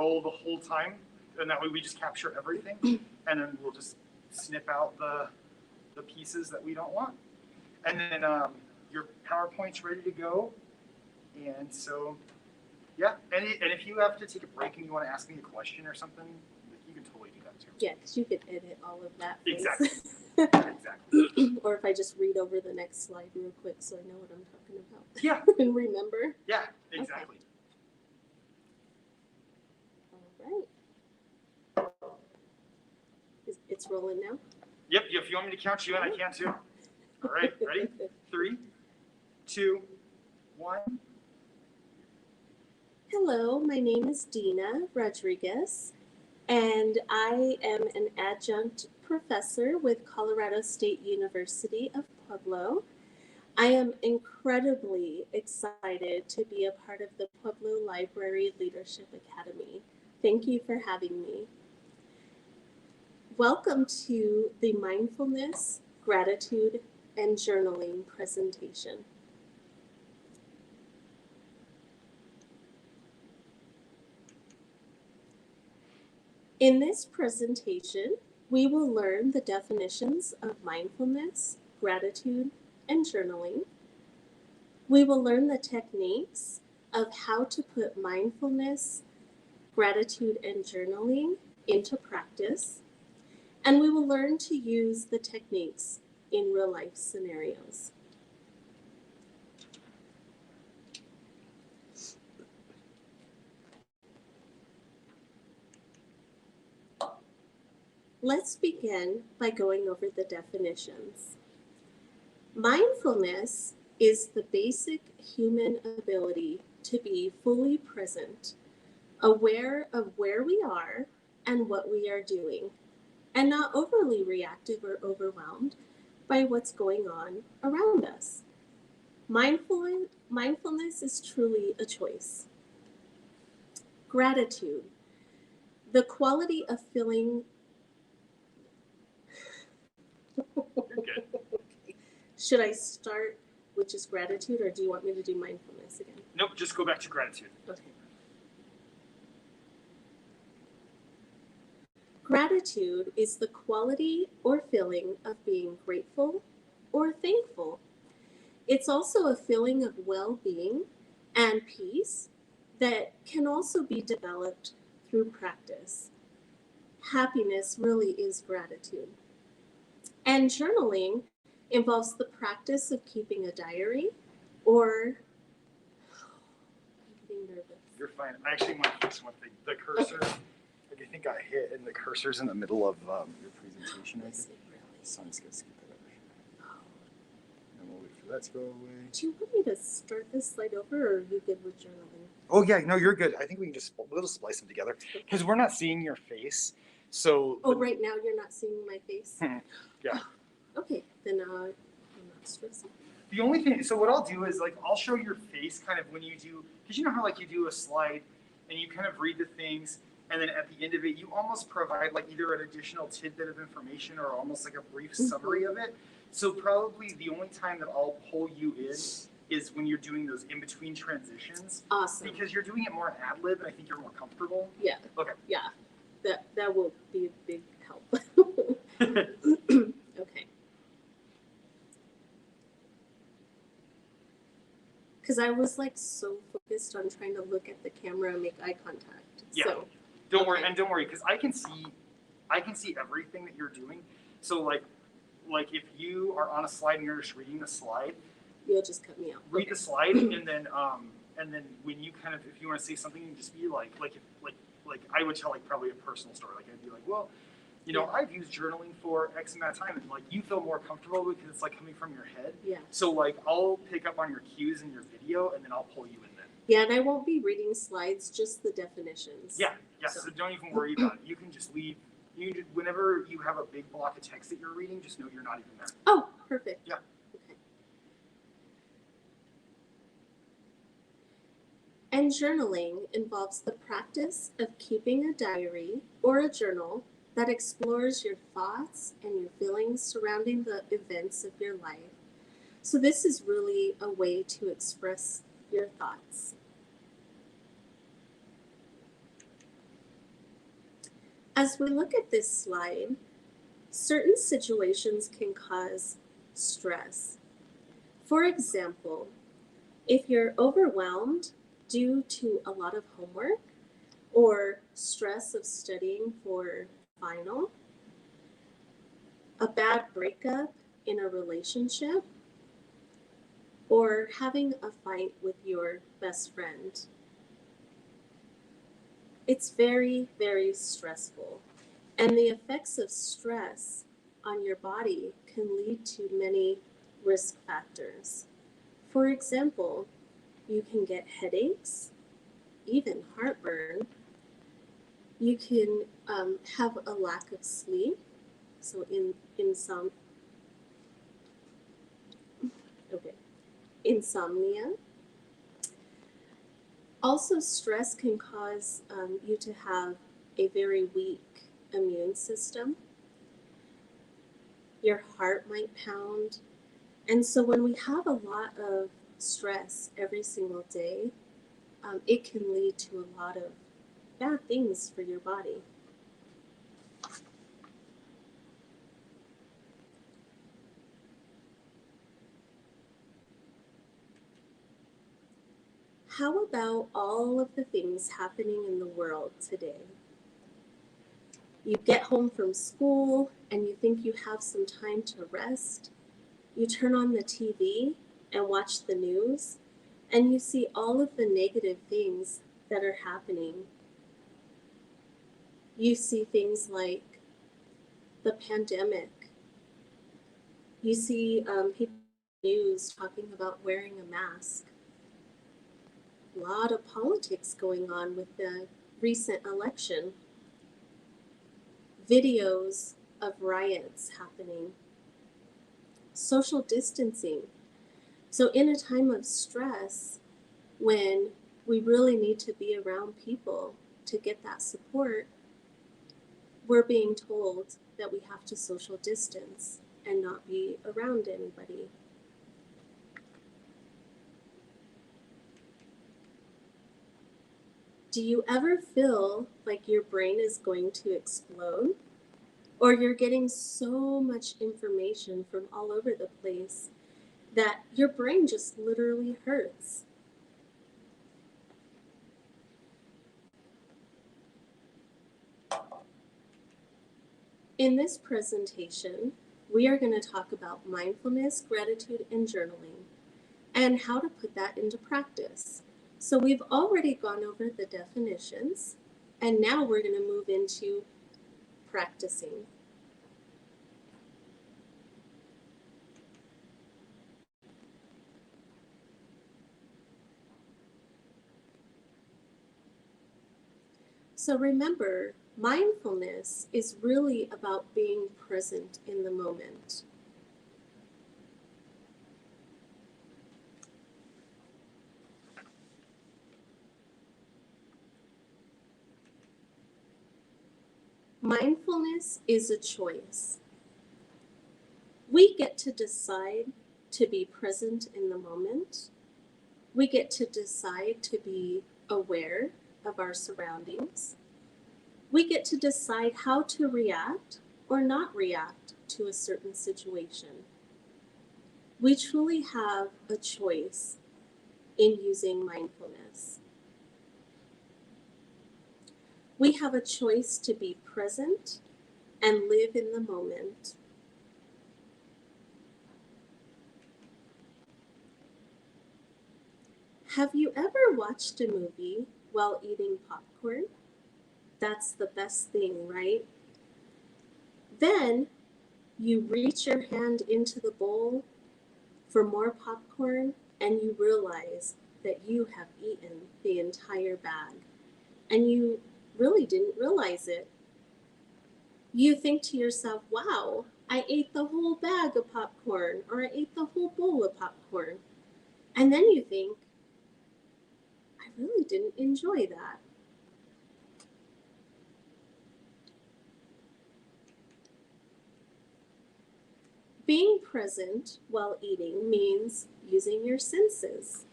roll the whole time, and that way we just capture everything, and then we'll just snip out the pieces that we don't want. And then your PowerPoint's ready to go. And so, yeah. And if you have to take a break and you want to ask me a question or something, you can totally do that too. Yeah, because you could edit all of that. Exactly. Exactly. Or if I just read over the next slide real quick so I know what I'm talking about. Yeah. And remember. Yeah, exactly. Okay. All right. It's rolling now? Yep, if you want me to count you in, I can too. All right, ready? 3, 2, 1. Hello, my name is Dina Rodriguez, and I am an adjunct professor with Colorado State University of Pueblo. I am incredibly excited to be a part of the Pueblo Library Leadership Academy. Thank you for having me. Welcome to the Mindfulness, Gratitude, and Journaling presentation. In this presentation, we will learn the definitions of mindfulness, gratitude, and journaling. We will learn the techniques of how to put mindfulness, gratitude, and journaling into practice. And we will learn to use the techniques in real-life scenarios. Let's begin by going over the definitions. Mindfulness is the basic human ability to be fully present, aware of where we are and what we are doing, and not overly reactive or overwhelmed by what's going on around us. Mindfulness is truly a choice. Gratitude, the quality of feeling. You're good. Should I start with just gratitude, or do you want me to do mindfulness again? Nope, just go back to gratitude. Okay. Gratitude is the quality or feeling of being grateful or thankful. It's also a feeling of well-being and peace that can also be developed through practice. Happiness really is gratitude. And journaling involves the practice of keeping a diary or... I'm getting nervous. You're fine. I actually want to fix one thing. The cursor, Okay. like I think I hit, and the cursor's in the middle of your presentation right there. So I'm just going to skip it over. And we'll wait for that to go away. Do you want me to start this slide over, or are you good with journaling? Oh, yeah. No, you're good. I think we can we'll just splice them together. Because we're not seeing your face. So. Oh, right now you're not seeing my face? Yeah. Okay, then I'm not stressing. The only thing, so what I'll do is like, I'll show your face kind of when you do, because you know how like you do a slide and you kind of read the things, and then at the end of it, you almost provide like either an additional tidbit of information or almost like a brief summary of it. So probably the only time that I'll pull you in is when you're doing those in-between transitions. Awesome. Because you're doing it more ad-lib, and I think you're more comfortable. Yeah. Okay. Yeah, that will be a big help. Okay. Because I was like so focused on trying to look at the camera and make eye contact. Yeah. So, don't worry, and don't worry, because I can see everything that you're doing. So like if you are on a slide and you're just reading the slide, you'll just cut me out. Read the slide, and then when you kind of, if you want to say something, you just be like I would tell like probably a personal story. Like I'd be like, well, you know, I've used journaling for X amount of time, and like you feel more comfortable because it's like coming from your head. Yeah. So like I'll pick up on your cues in your video, and then I'll pull you in then. Yeah, and I won't be reading slides, just the definitions. Yeah. So don't even worry about it. You can just leave. Whenever you have a big block of text that you're reading, just know you're not even there. Oh, perfect. Yeah. Okay. And journaling involves the practice of keeping a diary or a journal that explores your thoughts and your feelings surrounding the events of your life. So this is really a way to express your thoughts. As we look at this slide, certain situations can cause stress. For example, if you're overwhelmed due to a lot of homework or stress of studying for final, a bad breakup in a relationship, or having a fight with your best friend. It's very, very stressful. And the effects of stress on your body can lead to many risk factors. For example, you can get headaches, even heartburn. You can have a lack of sleep, so insomnia. Also, stress can cause you to have a very weak immune system. Your heart might pound. And so when we have a lot of stress every single day, it can lead to a lot of bad things for your body. How about all of the things happening in the world today? You get home from school and you think you have some time to rest. You turn on the TV and watch the news, and you see all of the negative things that are happening. You see things like the pandemic. You see people in the news talking about wearing a mask. A lot of politics going on with the recent election. Videos of riots happening. Social distancing. So in a time of stress, when we really need to be around people to get that support, we're being told that we have to social distance and not be around anybody. Do you ever feel like your brain is going to explode? Or you're getting so much information from all over the place that your brain just literally hurts? In this presentation, we are going to talk about mindfulness, gratitude, and journaling, and how to put that into practice. So we've already gone over the definitions, and now we're going to move into practicing. So remember, mindfulness is really about being present in the moment. Mindfulness is a choice. We get to decide to be present in the moment. We get to decide to be aware of our surroundings. We get to decide how to react or not react to a certain situation. We truly have a choice in using mindfulness. We have a choice to be present and live in the moment. Have you ever watched a movie while eating popcorn? That's the best thing, right? Then you reach your hand into the bowl for more popcorn and you realize that you have eaten the entire bag and you really didn't realize it. You think to yourself, wow, I ate the whole bag of popcorn, or I ate the whole bowl of popcorn. And then you think, I really didn't enjoy that. Being present while eating means using your senses.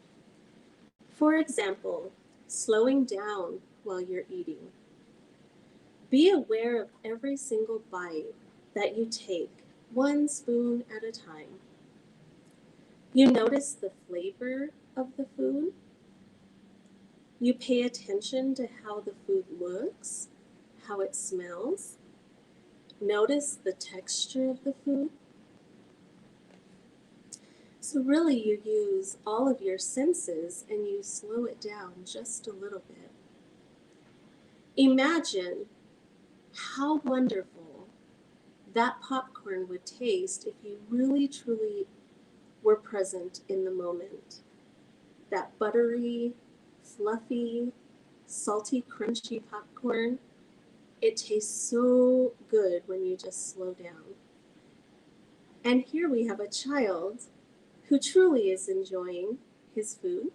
For example, slowing down while you're eating. Be aware of every single bite that you take, one spoon at a time. You notice the flavor of the food. You pay attention to how the food looks, how it smells. Notice the texture of the food. So really you use all of your senses and you slow it down just a little bit. Imagine how wonderful that popcorn would taste if you really truly were present in the moment. That buttery, fluffy, salty, crunchy popcorn, it tastes so good when you just slow down. And here we have a child who truly is enjoying his food,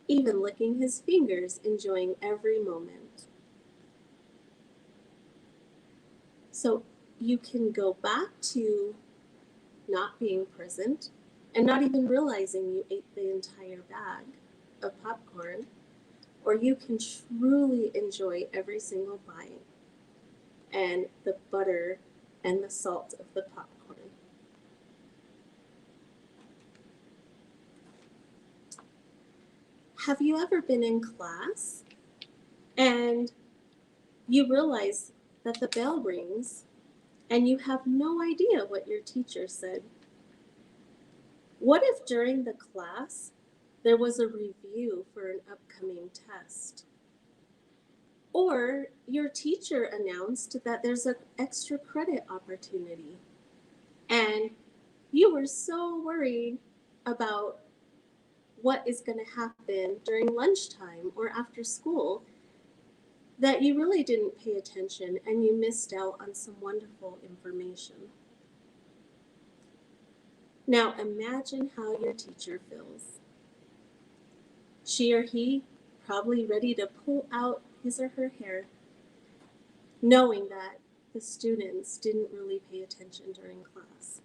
even licking his fingers, enjoying every moment. So you can go back to not being present and not even realizing you ate the entire bag of popcorn, or you can truly enjoy every single bite and the butter and the salt of the popcorn. Have you ever been in class and you realize that the bell rings and you have no idea what your teacher said? What if during the class there was a review for an upcoming test? Or your teacher announced that there's an extra credit opportunity and you were so worried about what is going to happen during lunchtime or after school that you really didn't pay attention and you missed out on some wonderful information. Now imagine how your teacher feels. She or he probably ready to pull out his or her hair, knowing that the students didn't really pay attention during class.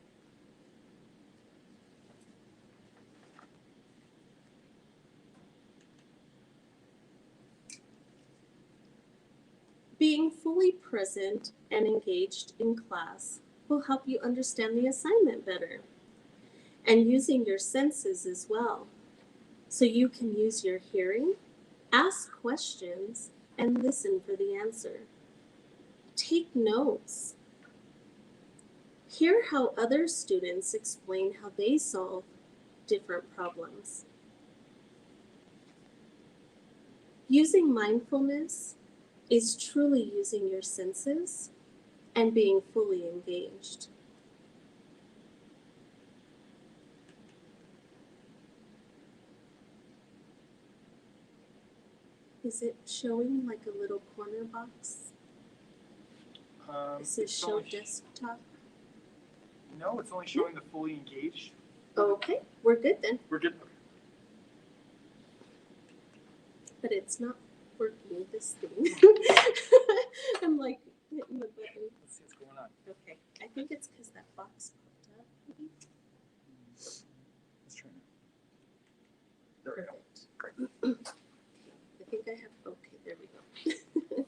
Being fully present and engaged in class will help you understand the assignment better, and using your senses as well. So you can use your hearing, ask questions, and listen for the answer. Take notes. Hear how other students explain how they solve different problems. Using mindfulness is truly using your senses and being fully engaged. Is it showing like a little corner box? Does it show desktop? No, it's only showing the fully engaged. Okay, we're good then. We're good. But it's not working, this thing. I'm like hitting the button. Let's see what's going on. Okay, I think it's because that box popped up. Maybe. Let's try now. There we go. Perfect. Great. I think I have, okay, there we go.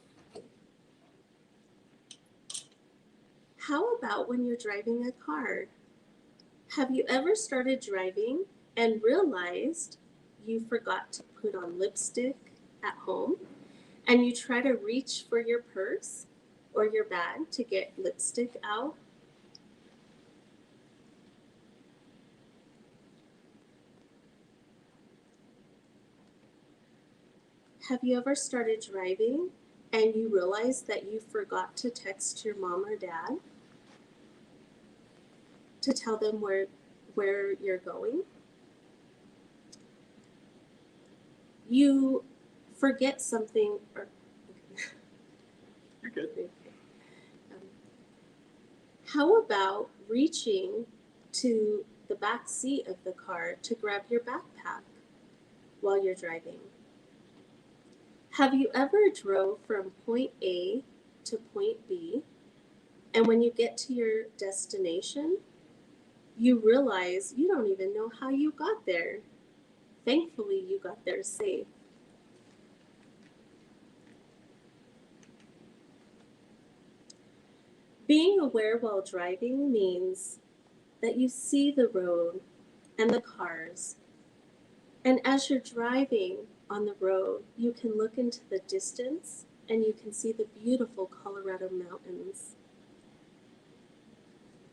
How about when you're driving a car? Have you ever started driving and realized you forgot to put on lipstick at home and you try to reach for your purse or your bag to get lipstick out? Have you ever started driving and you realize that you forgot to text your mom or dad to tell them where you're going? You forget something, or You're good. okay. How about reaching to the back seat of the car to grab your backpack while you're driving? Have you ever drove from point A to point B, and when you get to your destination, you realize you don't even know how you got there? Thankfully, you got there safe. Being aware while driving means that you see the road and the cars. And as you're driving on the road, you can look into the distance and you can see the beautiful Colorado mountains.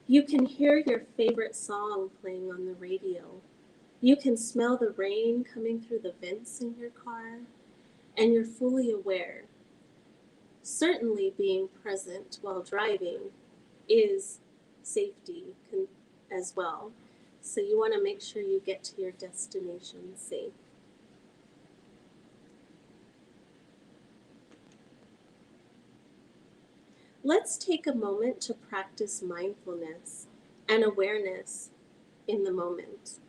You can hear your favorite song playing on the radio. You can smell the rain coming through the vents in your car, and you're fully aware. Certainly being present while driving is safety as well. So you want to make sure you get to your destination safe. Let's take a moment to practice mindfulness and awareness in the moment.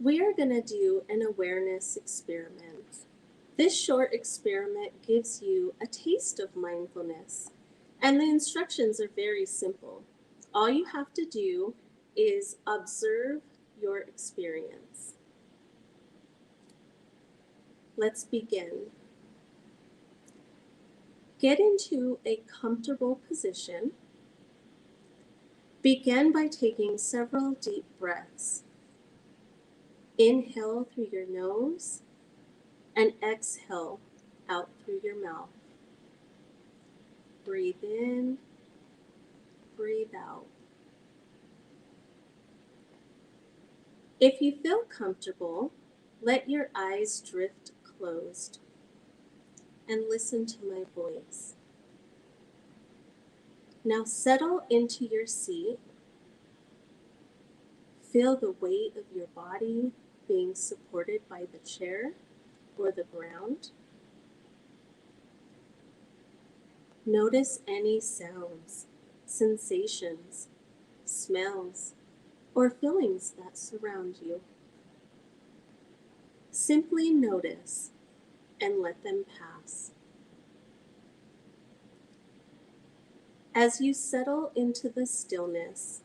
We are going to do an awareness experiment. This short experiment gives you a taste of mindfulness, and the instructions are very simple. All you have to do is observe your experience. Let's begin. Get into a comfortable position. Begin by taking several deep breaths. Inhale through your nose and exhale out through your mouth. Breathe in, breathe out. If you feel comfortable, let your eyes drift closed and listen to my voice. Now settle into your seat. Feel the weight of your body being supported by the chair or the ground. Notice any sounds, sensations, smells, or feelings that surround you. Simply notice and let them pass. As you settle into the stillness,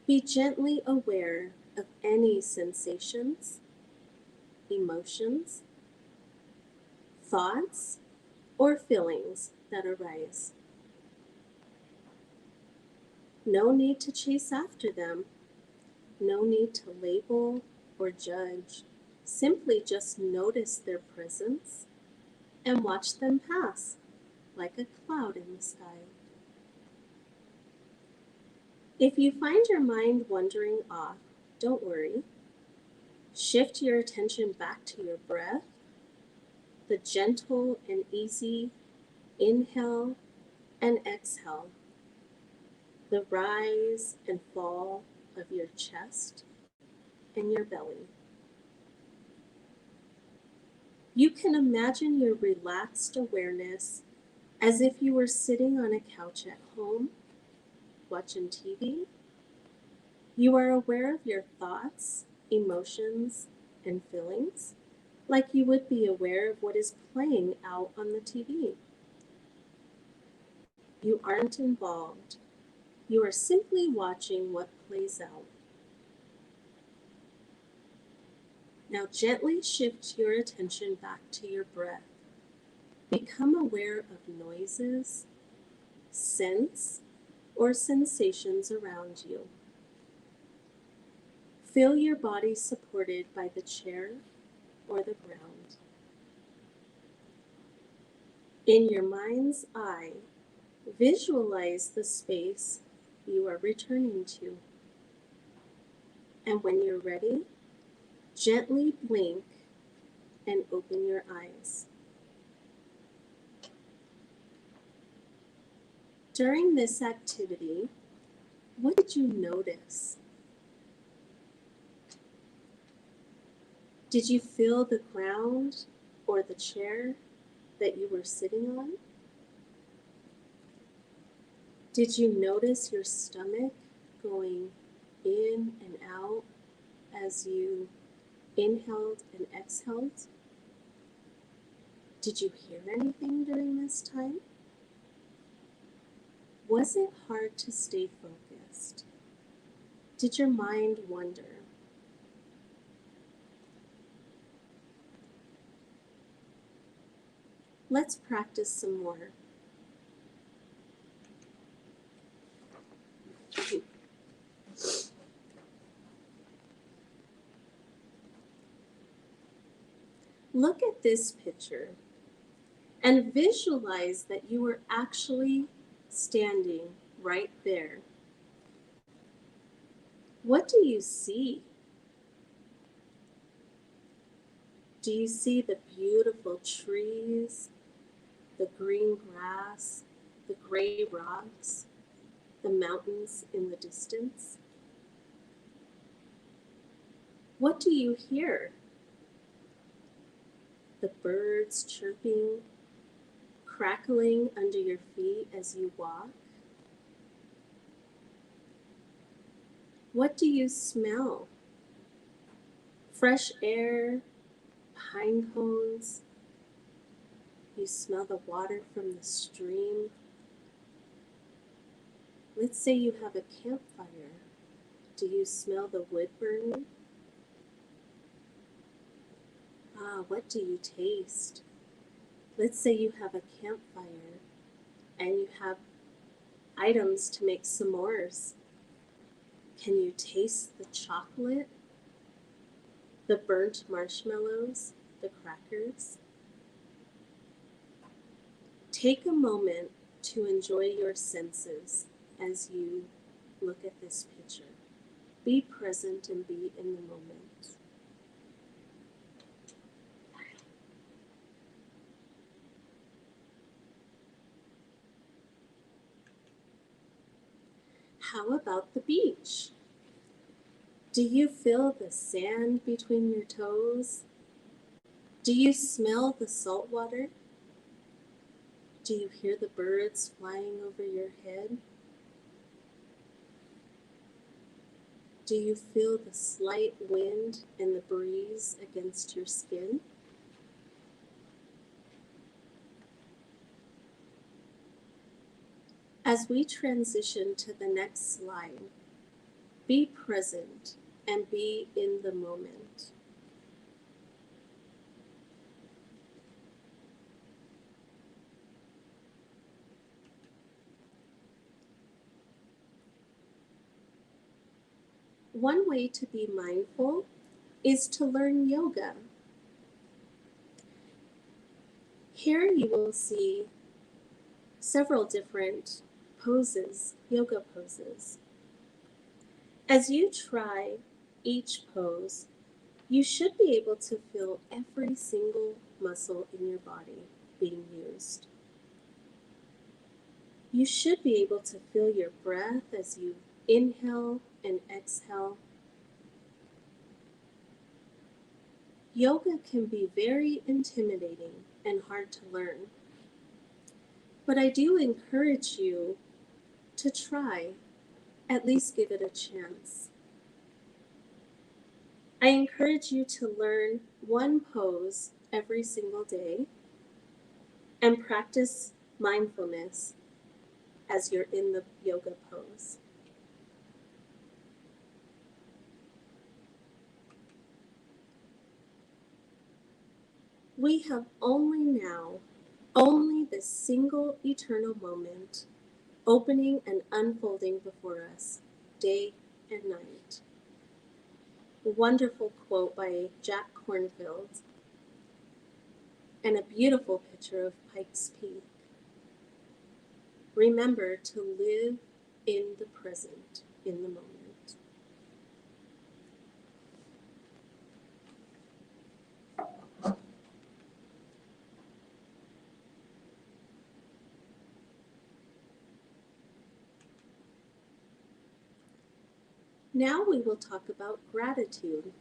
be gently aware of any sensations, emotions, thoughts, or feelings that arise. No need to chase after them. No need to label or judge. Simply just notice their presence and watch them pass like a cloud in the sky. If you find your mind wandering off, don't worry. Shift your attention back to your breath, the gentle and easy inhale and exhale, the rise and fall of your chest and your belly. You can imagine your relaxed awareness as if you were sitting on a couch at home, watching TV. You are aware of your thoughts, emotions, and feelings, like you would be aware of what is playing out on the TV. You aren't involved. You are simply watching what plays out. Now gently shift your attention back to your breath. Become aware of noises, scents, or sensations around you. Feel your body supported by the chair or the ground. In your mind's eye, visualize the space you are returning to. And when you're ready, gently blink and open your eyes. During this activity, what did you notice? Did you feel the ground or the chair that you were sitting on? Did you notice your stomach going in and out as you inhaled and exhaled? Did you hear anything during this time? Was it hard to stay focused? Did your mind wander? Let's practice some more. Look at this picture and visualize that you are actually standing right there. What do you see? Do you see the beautiful trees, the green grass, the gray rocks, the mountains in the distance? What do you hear? The birds chirping, crackling under your feet as you walk? What do you smell? Fresh air, pine cones. You smell the water from the stream. Let's say you have a campfire. Do you smell the wood burning? What do you taste? Let's say you have a campfire and you have items to make s'mores. Can you taste the chocolate, the burnt marshmallows, the crackers? Take a moment to enjoy your senses as you look at this picture. Be present and be in the moment. How about the beach? Do you feel the sand between your toes? Do you smell the salt water? Do you hear the birds flying over your head? Do you feel the slight wind and the breeze against your skin? As we transition to the next slide, be present and be in the moment. One way to be mindful is to learn yoga. Here you will see several different poses, yoga poses. As you try each pose, you should be able to feel every single muscle in your body being used. You should be able to feel your breath as you inhale and exhale. Yoga can be very intimidating and hard to learn, but I do encourage you to try, at least give it a chance. I encourage you to learn one pose every single day and practice mindfulness as you're in the yoga pose. We have only this single eternal moment opening and unfolding before us, day and night. A wonderful quote by Jack Kornfield, and a beautiful picture of Pikes Peak. Remember to live in the present, in the moment. Now we will talk about gratitude.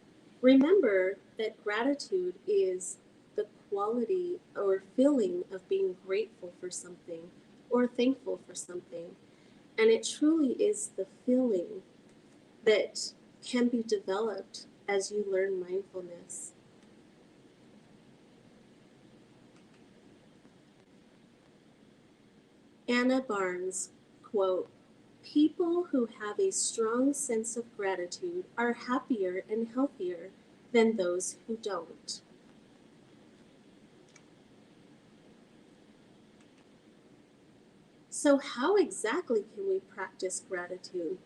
Remember that gratitude is the quality or feeling of being grateful for something or thankful for something. And it truly is the feeling that can be developed as you learn mindfulness. Anna Barnes, quote, People who have a strong sense of gratitude are happier and healthier than those who don't. So, how exactly can we practice gratitude?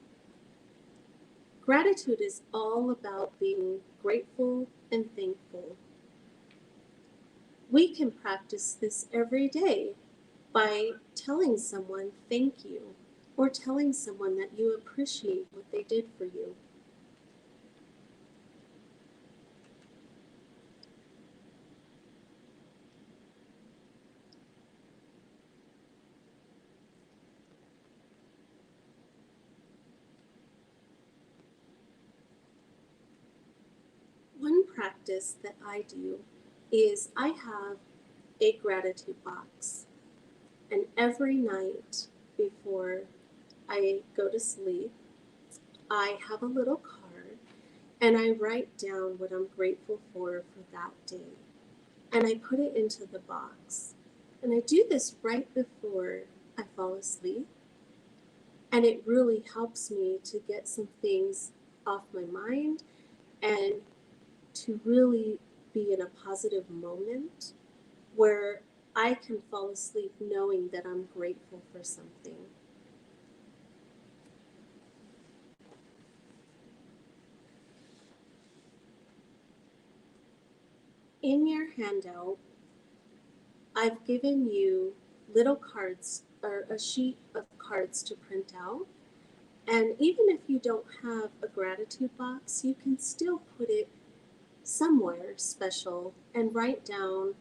Gratitude is all about being grateful and thankful. We can practice this every day by telling someone thank you or telling someone that you appreciate what they did for you. One practice that I do is I have a gratitude box, and every night before I go to sleep, I have a little card and I write down what I'm grateful for that day. And I put it into the box. And I do this right before I fall asleep. And it really helps me to get some things off my mind and to really be in a positive moment where I can fall asleep knowing that I'm grateful for something. In your handout, I've given you little cards or a sheet of cards to print out. And even if you don't have a gratitude box, you can still put it somewhere special and write down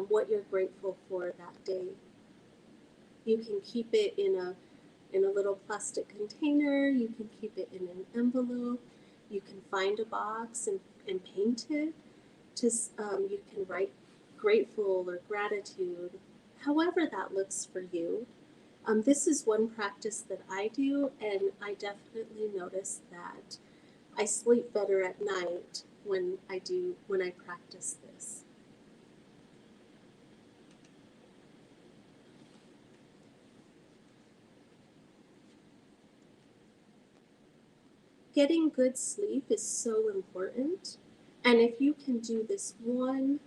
what you're grateful for that day. You can keep it in a little plastic container. You can keep it in an envelope. You can find a box and paint it. You can write grateful or gratitude, however that looks for you. This is one practice that I do, and I definitely notice that I sleep better at night when I practice this. Getting good sleep is so important, and if you can do this one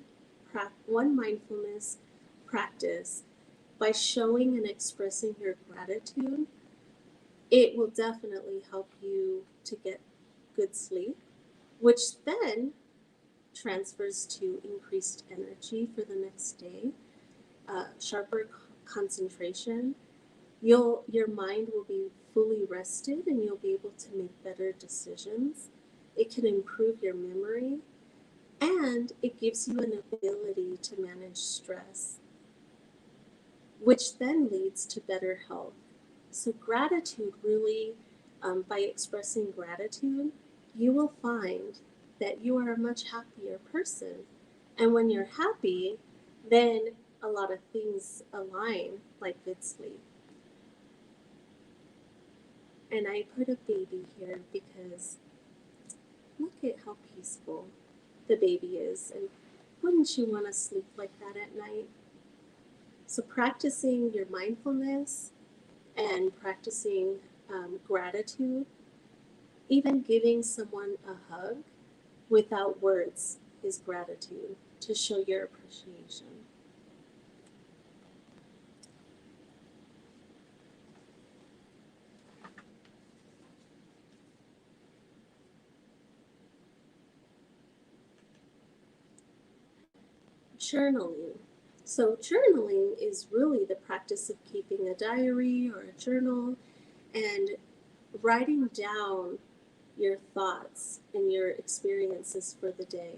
mindfulness practice by showing and expressing your gratitude, it will definitely help you to get good sleep, which then transfers to increased energy for the next day, sharper concentration. Your mind will be fully rested and you'll be able to make better decisions. It can improve your memory and it gives you an ability to manage stress, which then leads to better health. So gratitude really, by expressing gratitude, you will find that you are a much happier person. And when you're happy, then a lot of things align, like good sleep. And I put a baby here because look at how peaceful the baby is. And wouldn't you want to sleep like that at night? So practicing your mindfulness and practicing gratitude, even giving someone a hug without words is gratitude to show your appreciation. Journaling. So journaling is really the practice of keeping a diary or a journal and writing down your thoughts and your experiences for the day.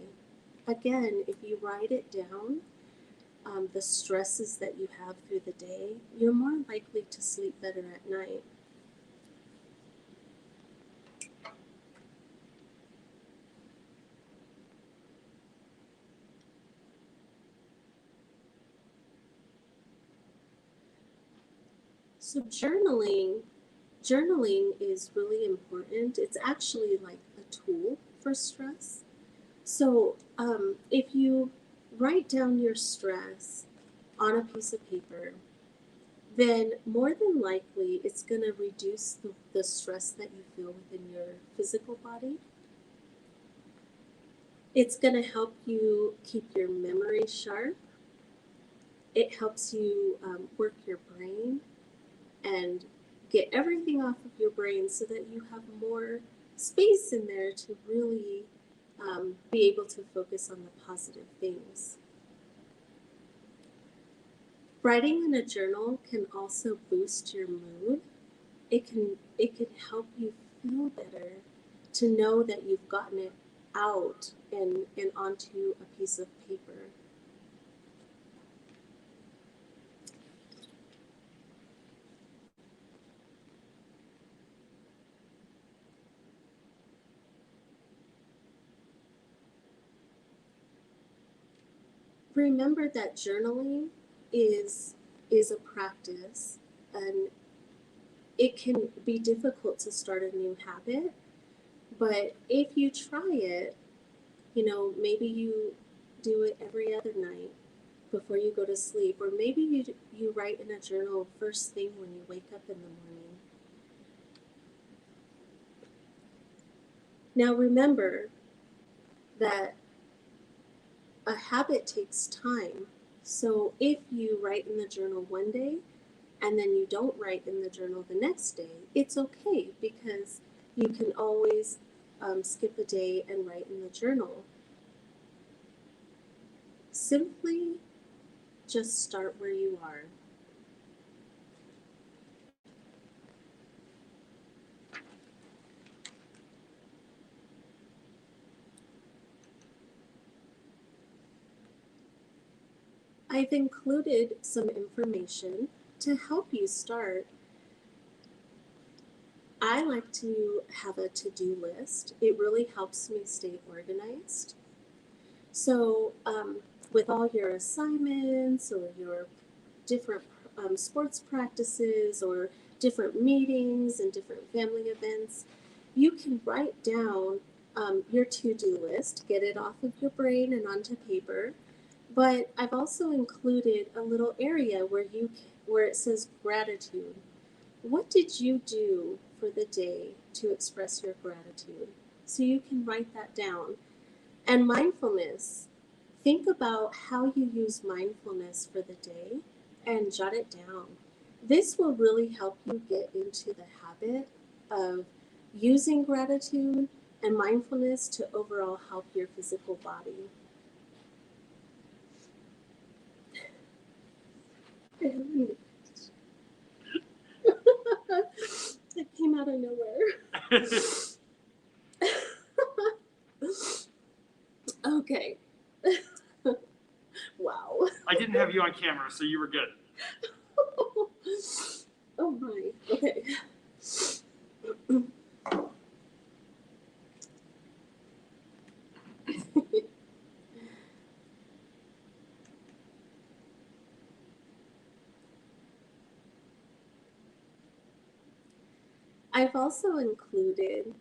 Again, if you write it down, the stresses that you have through the day, you're more likely to sleep better at night. So journaling is really important. It's actually like a tool for stress. So if you write down your stress on a piece of paper then more than likely it's going to reduce the stress that you feel within your physical body. It's going to help you keep your memory sharp. It helps you work your brain and get everything off of your brain so that you have more space in there to really be able to focus on the positive things. Writing in a journal can also boost your mood. It can help you feel better to know that you've gotten it out and onto a piece of paper. Remember that journaling is a practice, and it can be difficult to start a new habit, but if you try it, maybe you do it every other night before you go to sleep, or maybe you write in a journal first thing when you wake up in the morning. Now remember that a habit takes time. So if you write in the journal one day and then you don't write in the journal the next day, it's okay, because you can always skip a day and write in the journal. Simply just start where you are. I've included some information to help you start. I like to have a to-do list. It really helps me stay organized. So with all your assignments or your different sports practices or different meetings and different family events, you can write down your to-do list, get it off of your brain and onto paper. But I've also included a little area where it says gratitude. What did you do for the day to express your gratitude? So you can write that down. And mindfulness. Think about how you use mindfulness for the day and jot it down. This will really help you get into the habit of using gratitude and mindfulness to overall help your physical body. It came out of nowhere. Okay. Wow. I didn't have you on camera, so you were good. Oh my. Okay. I've also included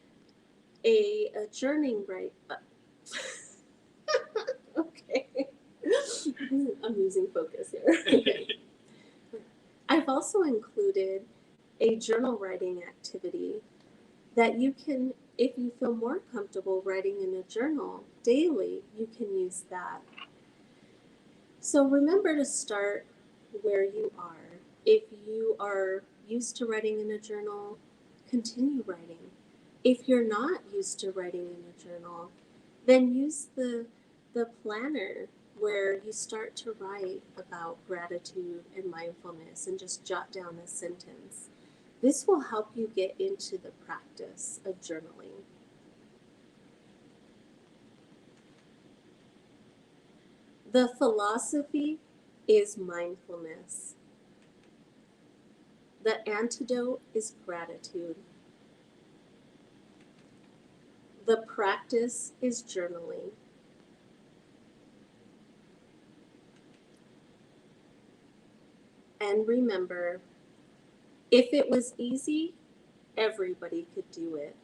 a journaling right. Okay. I'm losing focus here. Okay. I've also included a journal writing activity that you can, if you feel more comfortable writing in a journal daily, you can use that. So remember to start where you are. If you are used to writing in a journal, continue writing. If you're not used to writing in a journal, then use the planner where you start to write about gratitude and mindfulness and just jot down a sentence. This will help you get into the practice of journaling. The philosophy is mindfulness. The antidote is gratitude. The practice is journaling. And remember, if it was easy, everybody could do it.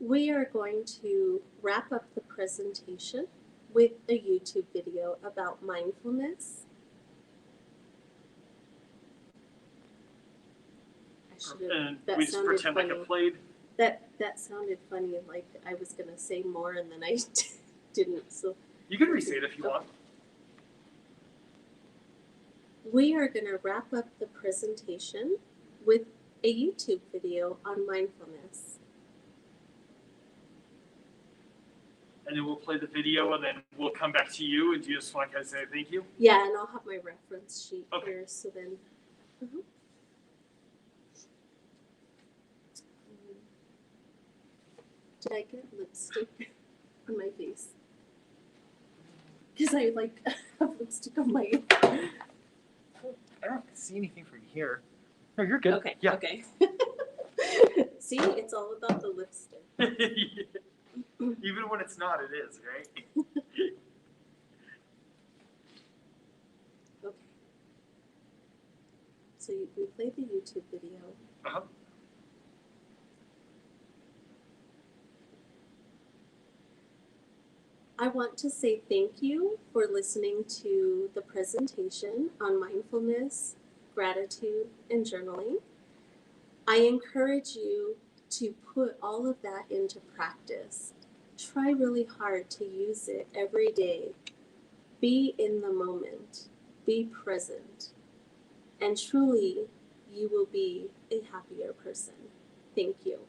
We are going to wrap up the presentation with a YouTube video about mindfulness. I should have, And that we just sounded pretend funny. like it played. That sounded funny, like I was gonna say more and then I didn't. So You can re-say it if you want. we are gonna wrap up the presentation with a YouTube video on mindfulness. And then we'll play the video, and then we'll come back to you. And do you just want to kind of say thank you? Yeah, and I'll have my reference sheet Okay. here. So then, did I get lipstick on my face? Because I like have lipstick on my. I don't see anything from here. No, you're good. Okay. Yeah. Okay. See, it's all about the lipstick. Even when it's not, it is, right? Okay. So we played the YouTube video. Uh-huh. I want to say thank you for listening to the presentation on mindfulness, gratitude, and journaling. I encourage you to put all of that into practice. Try really hard to use it every day. Be in the moment. Be present. And truly, you will be a happier person. Thank you.